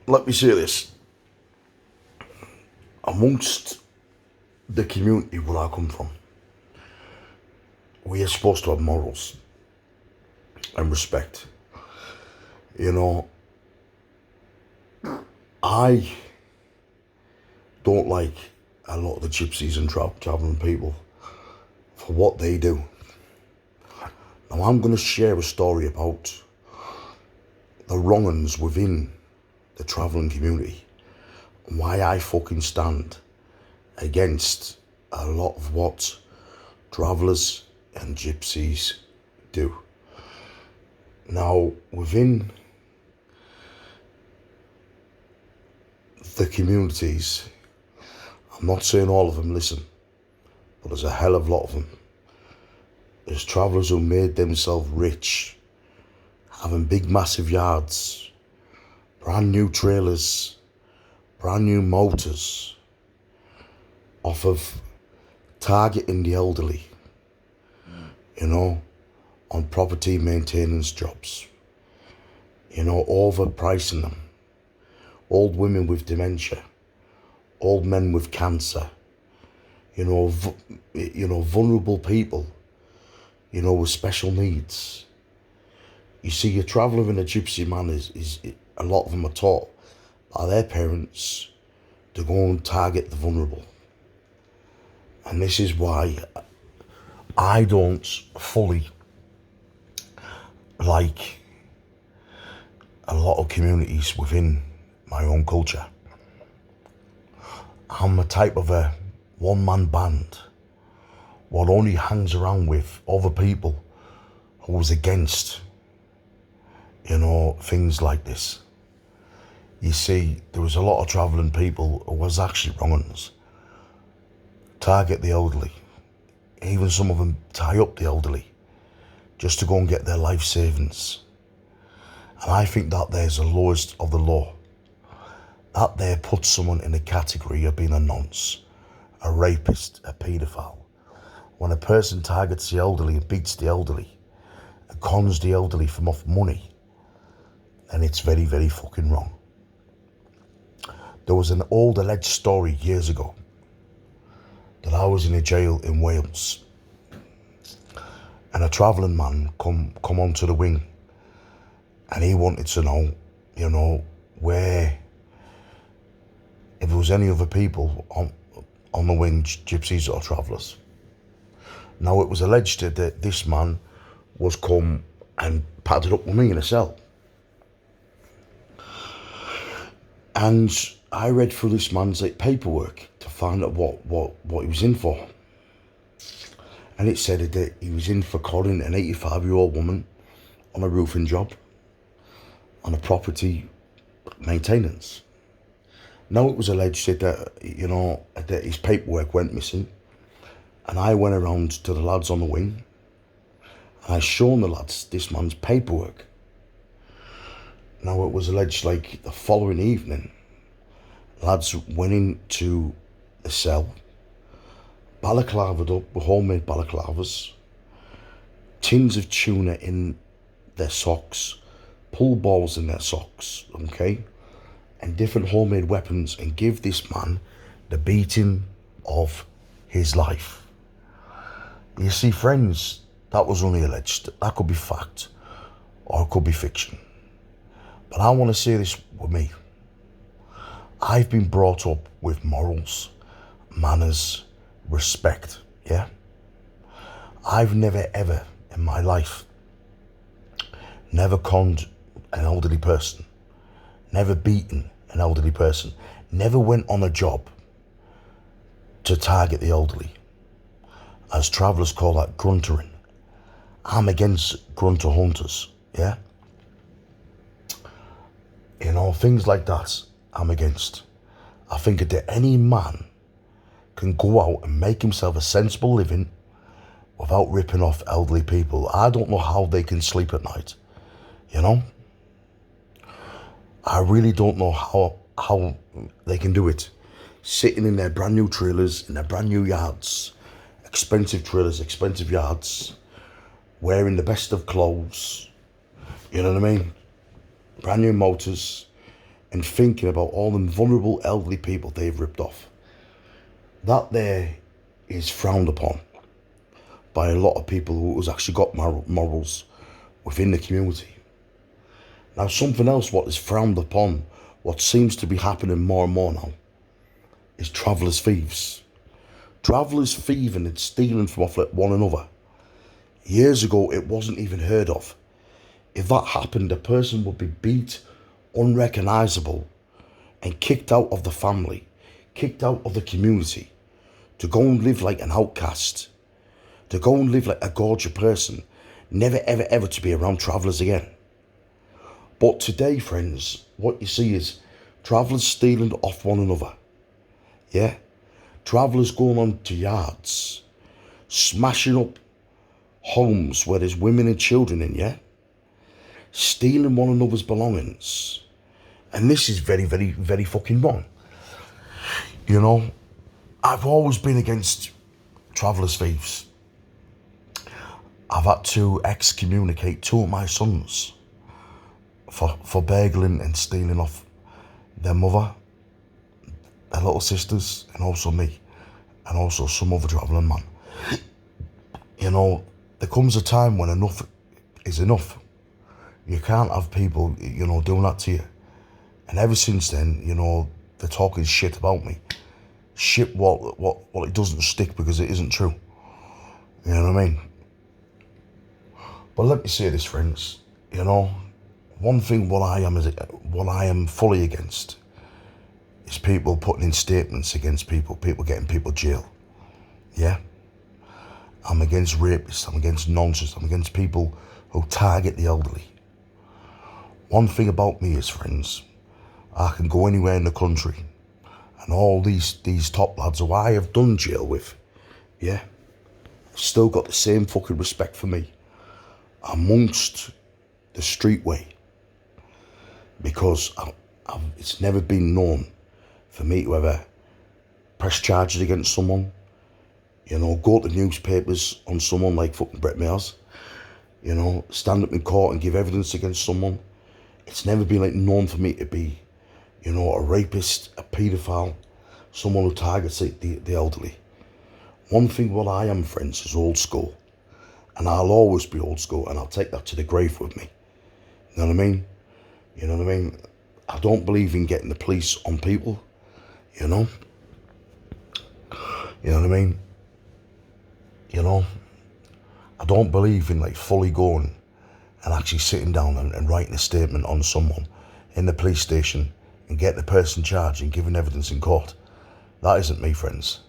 let me say this. Amongst the community where I come from, we are supposed to have morals and respect. You know, I don't like a lot of the gypsies and travelling people for what they do. Now I'm going to share a story about the wrong-uns within the travelling community and why I fucking stand against a lot of what travellers and gypsies do. Now, within the communities, I'm not saying all of them listen, but there's a hell of a lot of them. There's travellers who made themselves rich, having big massive yards, brand new trailers, brand new motors, off of targeting the elderly, you know, on property maintenance jobs, you know, overpricing them. Old women with dementia, old men with cancer, you know, vulnerable people, you know, with special needs. You see, a traveller and a gypsy man is a lot of them are taught by their parents to go and target the vulnerable. And this is why I don't fully like a lot of communities within my own culture. I'm a type of a one-man band what only hangs around with other people who was against, you know, things like this. You see, there was a lot of travelling people who was actually wrong-uns. Target the elderly. Even some of them tie up the elderly just to go and get their life savings. And I think that there's the lowest of the law. That there puts someone in the category of being a nonce, a rapist, a paedophile. When a person targets the elderly and beats the elderly and cons the elderly from off money, then it's very, very fucking wrong. There was an old alleged story years ago that I was in a jail in Wales and a travelling man come onto the wing and he wanted to know, you know, where, if there was any other people on the wing, gypsies or travellers. Now it was alleged that this man was come and padded up with me in a cell. And I read through this man's paperwork to find out what he was in for. And it said that he was in for calling an 85-year-old woman on a roofing job, on a property maintenance. Now it was alleged that, you know, that his paperwork went missing. And I went around to the lads on the wing and I shown the lads this man's paperwork. Now it was alleged like the following evening, lads went into the cell, balaclavaed up with homemade balaclavas, tins of tuna in their socks, pool balls in their socks, okay, and different homemade weapons, and give this man the beating of his life. You see, friends, that was only alleged. That could be fact or it could be fiction. But I want to say this with me. I've been brought up with morals, manners, respect, yeah? I've never ever in my life, never conned an elderly person, never beaten an elderly person, never went on a job to target the elderly. As travellers call that gruntering. I'm against grunter hunters, yeah? You know, things like that, I'm against. I think that any man can go out and make himself a sensible living without ripping off elderly people. I don't know how they can sleep at night, you know? I really don't know how they can do it. Sitting in their brand new trailers, in their brand new yards, expensive trailers, expensive yards, wearing the best of clothes, you know what I mean? Brand new motors, and thinking about all them vulnerable elderly people they've ripped off. That there is frowned upon by a lot of people who's actually got morals within the community. Now, something else what is frowned upon, what seems to be happening more and more now, is travellers' thieves. Travellers thieving and stealing from off one another. Years ago, it wasn't even heard of. If that happened, a person would be beat, unrecognisable, and kicked out of the family, kicked out of the community, to go and live like an outcast, to go and live like a gorgeous person, never ever ever to be around travellers again. But today, friends, what you see is travellers stealing off one another. Yeah? Travellers going on to yards, smashing up homes where there's women and children in, yeah? Stealing one another's belongings. And this is very, very, very fucking wrong. You know, I've always been against travellers' thieves. I've had to excommunicate 2 of my sons for burgling and stealing off their mother, their little sisters, and also me, and also some other travelling man. You know, there comes a time when enough is enough. You can't have people, you know, doing that to you. And ever since then, you know, they're talking shit about me. Shit, what it doesn't stick because it isn't true. You know what I mean? But let me say this, friends. You know, one thing what I am fully against is people putting in statements against people getting people jail. Yeah? I'm against rapists, I'm against nonsense, I'm against people who target the elderly. One thing about me is, friends, I can go anywhere in the country and all these top lads who I have done jail with, yeah, still got the same fucking respect for me amongst the streetway, because it's never been known for me to ever press charges against someone, you know, go to the newspapers on someone like fucking Brett Mayers, you know, stand up in court and give evidence against someone. It's never been like known for me to be, you know, a rapist, a paedophile, someone who targets the elderly. One thing what I am, friends, is old school. And I'll always be old school, and I'll take that to the grave with me. You know what I mean? You know what I mean? I don't believe in getting the police on people, you know? You know what I mean? You know? I don't believe in like fully going and actually sitting down and writing a statement on someone in the police station and getting the person charged and giving evidence in court. That isn't me, friends.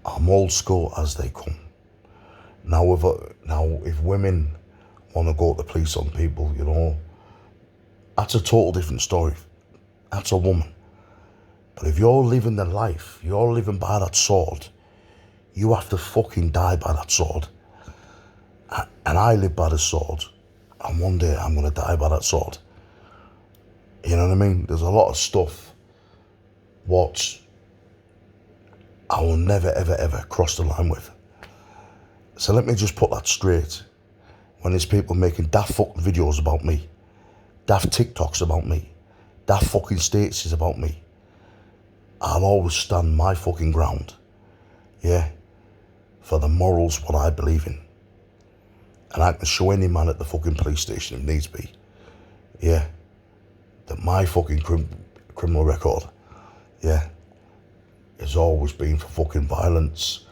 I'm old school as they come. Now, if women want to go to the police on people, you know, that's a total different story. That's a woman. But if you're living the life, you're living by that sword, you have to fucking die by that sword. And I live by the sword, and one day I'm going to die by that sword. You know what I mean? There's a lot of stuff what I will never, ever, ever cross the line with. So let me just put that straight. When there's people making daft fucking videos about me, daft TikToks about me, daft fucking statuses about me, I'll always stand my fucking ground, yeah, for the morals what I believe in. And I can show any man at the fucking police station if needs be, yeah, that my fucking criminal record, yeah, has always been for fucking violence,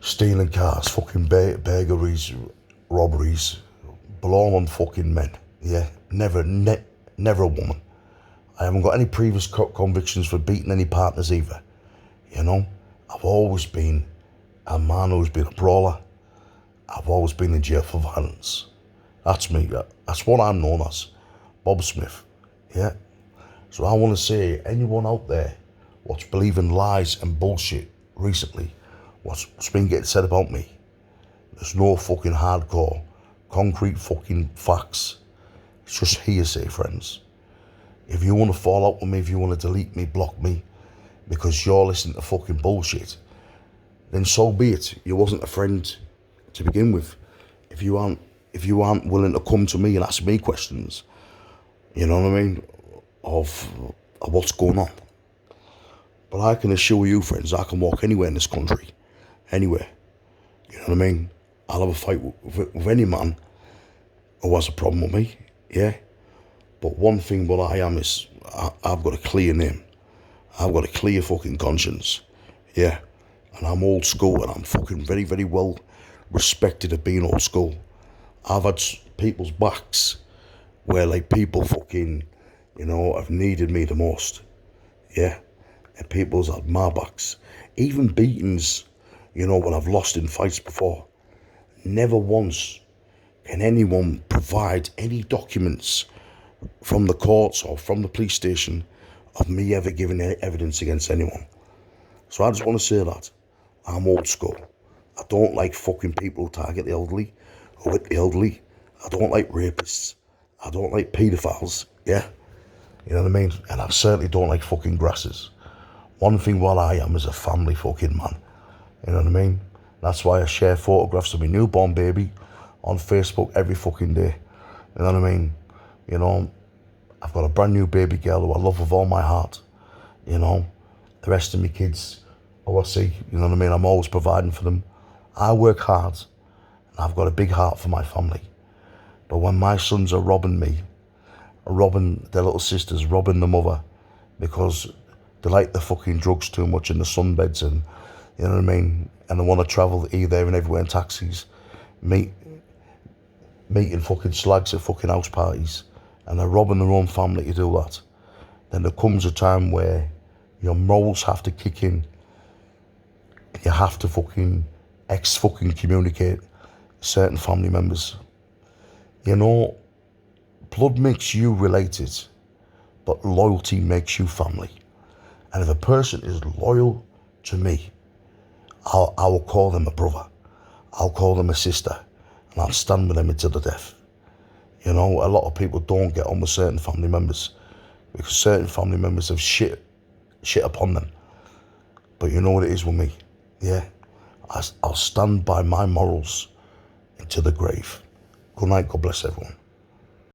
stealing cars, fucking burglaries, robberies, belong on fucking men, yeah, never a woman. I haven't got any previous convictions for beating any partners either, you know. I've always been a man who's been a brawler. I've always been in jail for violence. That's me, that's what I'm known as, Bob Smith, yeah. So I want to say, anyone out there what's believing lies and bullshit recently, what's been getting said about me, there's no fucking hardcore, concrete fucking facts. It's just hearsay, friends. If you want to fall out with me, if you want to delete me, block me, because you're listening to fucking bullshit, then so be it. You wasn't a friend to begin with. If you aren't willing to come to me and ask me questions, you know what I mean? of what's going on. But I can assure you, friends, I can walk anywhere in this country, anywhere. You know what I mean? I'll have a fight with any man who has a problem with me, yeah? But one thing what I am is, I've got a clear name. I've got a clear fucking conscience, yeah? And I'm old school, and I'm fucking very, very well respected at being old school. I've had people's backs where, like, people fucking, you know, have needed me the most, yeah? And people's had my backs. Even beatings, you know, when I've lost in fights before. Never once can anyone provide any documents from the courts or from the police station of me ever giving any evidence against anyone. So I just want to say that I'm old school. I don't like fucking people who target the elderly or with the elderly. I don't like rapists. I don't like paedophiles, yeah? You know what I mean? And I certainly don't like fucking grasses. One thing what I am is a family fucking man. You know what I mean? That's why I share photographs of my newborn baby on Facebook every fucking day. You know what I mean? You know, I've got a brand new baby girl who I love with all my heart. You know, the rest of my kids, who I see, you know what I mean? I'm always providing for them. I work hard, and I've got a big heart for my family. But when my sons are robbing me, robbing their little sisters, robbing the mother, because they like the fucking drugs too much in the sunbeds, and you know what I mean, and they want to travel here, there and everywhere in taxis, meeting fucking slags at fucking house parties, and they're robbing their own family to do that, then there comes a time where your morals have to kick in. You have to fucking communicate certain family members. You know, blood makes you related, but loyalty makes you family. And if a person is loyal to me, I will call them a brother. I'll call them a sister. And I'll stand with them until the death. You know, a lot of people don't get on with certain family members because certain family members have shit upon them. But you know what it is with me? Yeah. I'll stand by my morals into the grave. Good night. God bless everyone.